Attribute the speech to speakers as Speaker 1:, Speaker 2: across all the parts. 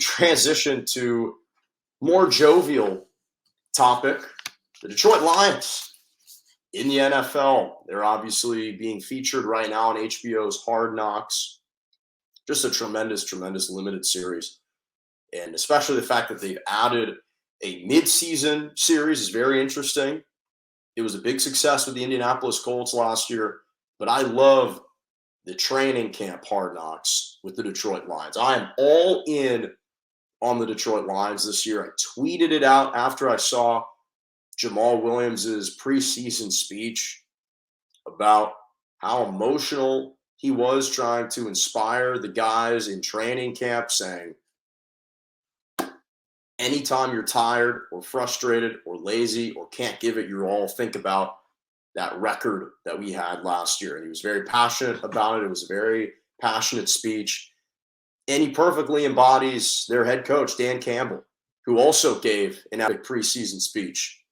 Speaker 1: transition to more jovial topic, the Detroit Lions in the NFL. They're obviously being featured right now on HBO's Hard Knocks. Just a tremendous, tremendous limited series. And especially the fact that they've added a mid-season series is very interesting. It was a big success with the Indianapolis Colts last year, but I love the training camp Hard Knocks with the Detroit Lions. I am all in on the Detroit Lions this year. I tweeted it out after I saw Jamal Williams' preseason speech about how emotional he was trying to inspire the guys in training camp, saying, anytime you're tired or frustrated or lazy or can't give it your all, think about that record that we had last year. And he was very passionate about it. It was a very passionate speech. And he perfectly embodies their head coach, Dan Campbell, who also gave an epic preseason speech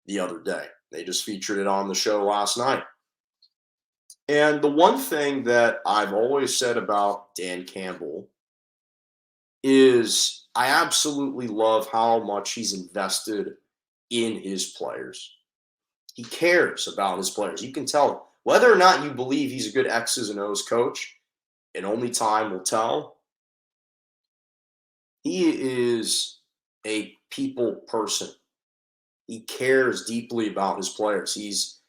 Speaker 1: the other day. They just featured it on the show last night. And the one thing that I've always said about Dan Campbell is I absolutely love how much he's invested in his players. He cares about his players. You can tell whether or not you believe he's a good X's and O's coach, and only time will tell. He is a people person. He cares deeply about his players. He's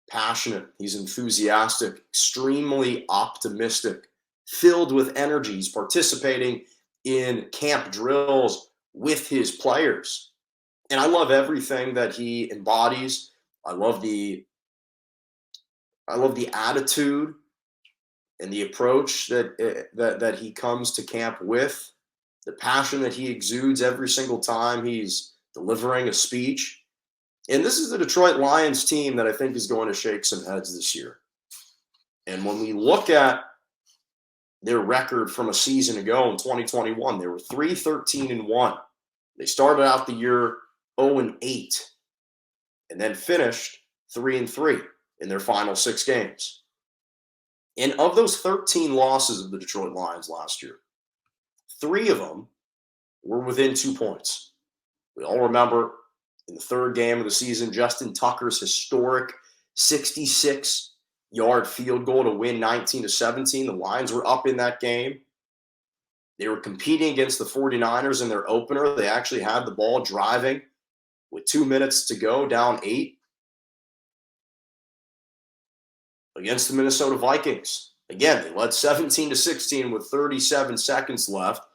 Speaker 1: passionate. He's enthusiastic, extremely optimistic, filled with energy. He's participating in camp drills with his players. And I love everything that he embodies. I love the attitude and the approach that he comes to camp with, the passion that he exudes every single time he's delivering a speech. And this is the Detroit Lions team that I think is going to shake some heads this year. And when we look at their record from a season ago in 2021, they were 3-13-1. They started out the year 0-8 and then finished 3-3 in their final 6 games. And of those 13 losses of the Detroit Lions last year, 3 of them were within 2 points. We all remember in the 3rd game of the season, Justin Tucker's historic 66-yard field goal to win 19-17. The Lions were up in that game. They were competing against the 49ers in their opener. They actually had the ball driving with 2 minutes to go, down 8. Against the Minnesota Vikings. Again, they led 17-16 with 37 seconds left.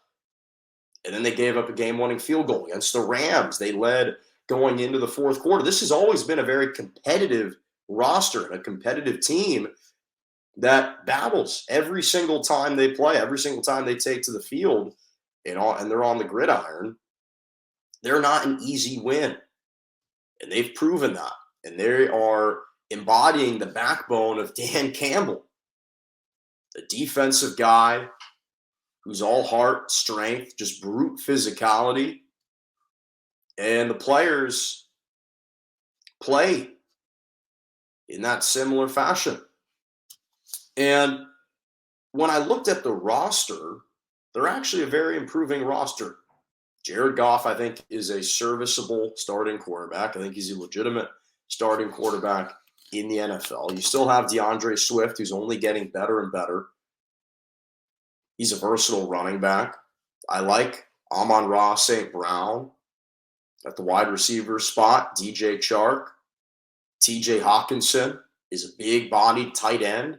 Speaker 1: And then they gave up a game-winning field goal. Against the Rams, they led going into the 4th quarter. This has always been a very competitive roster and a competitive team that battles every single time they play, every single time they take to the field, and they're on the gridiron. They're not an easy win. And they've proven that. And they are embodying the backbone of Dan Campbell, the defensive guy who's all heart, strength, just brute physicality. And the players play in that similar fashion. And when I looked at the roster, they're actually a very improving roster. Jared Goff, I think, is a serviceable starting quarterback. I think he's a legitimate starting quarterback in the NFL. You still have DeAndre Swift, who's only getting better and better. He's a versatile running back. I like Amon-Ra St. Brown at the wide receiver spot. DJ Chark. TJ Hawkinson is a big-bodied tight end.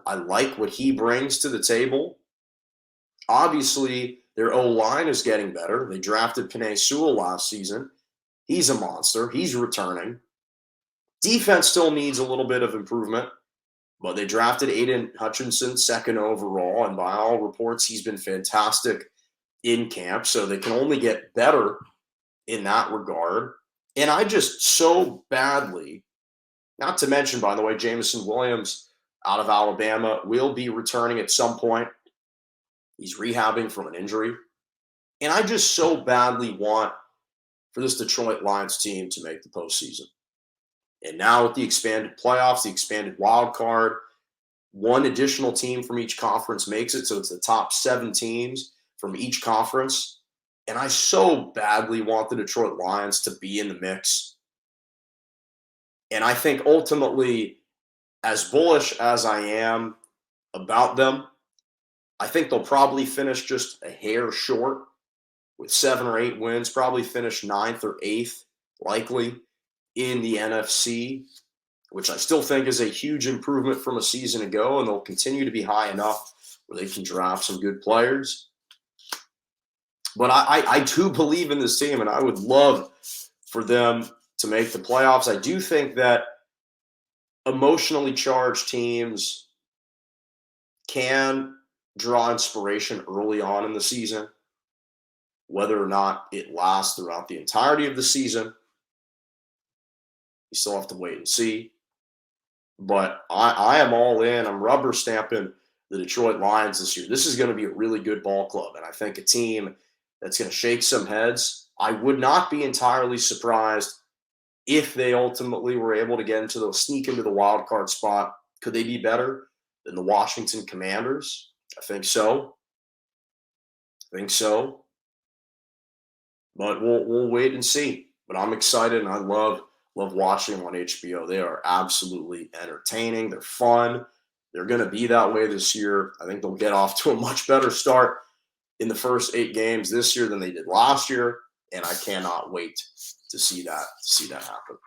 Speaker 1: I like what he brings to the table. Obviously, their O-line is getting better. They drafted Penei Sewell last season. He's a monster. He's returning. Defense still needs a little bit of improvement, but they drafted Aiden Hutchinson 2nd overall, and by all reports, he's been fantastic in camp, so they can only get better in that regard. And I just so badly, not to mention, by the way, Jameson Williams out of Alabama will be returning at some point. He's rehabbing from an injury. And I just so badly want for this Detroit Lions team to make the postseason. And now with the expanded playoffs, the expanded wild card, one additional team from each conference makes it. So it's the top 7 teams from each conference. And I so badly want the Detroit Lions to be in the mix. And I think ultimately, as bullish as I am about them, I think they'll probably finish just a hair short with 7 or 8 wins, probably finish 9th or 8th, likely in the NFC, which I still think is a huge improvement from a season ago, and they'll continue to be high enough where they can draft some good players. But I do believe in this team, and I would love for them to make the playoffs. I do think that emotionally charged teams can draw inspiration early on in the season. Whether or not it lasts throughout the entirety of the season, you still have to wait and see. But I am all in. I'm rubber stamping the Detroit Lions this year. This is going to be a really good ball club, and I think a team that's going to shake some heads. I would not be entirely surprised if they ultimately were able to sneak into the wild card spot. Could they be better than the Washington Commanders? I think so. But we'll wait and see. But I'm excited, and I love watching them on HBO. They are absolutely entertaining. They're fun. They're going to be that way this year. I think they'll get off to a much better start in the first 8 games this year than they did last year, and I cannot wait to see that happen.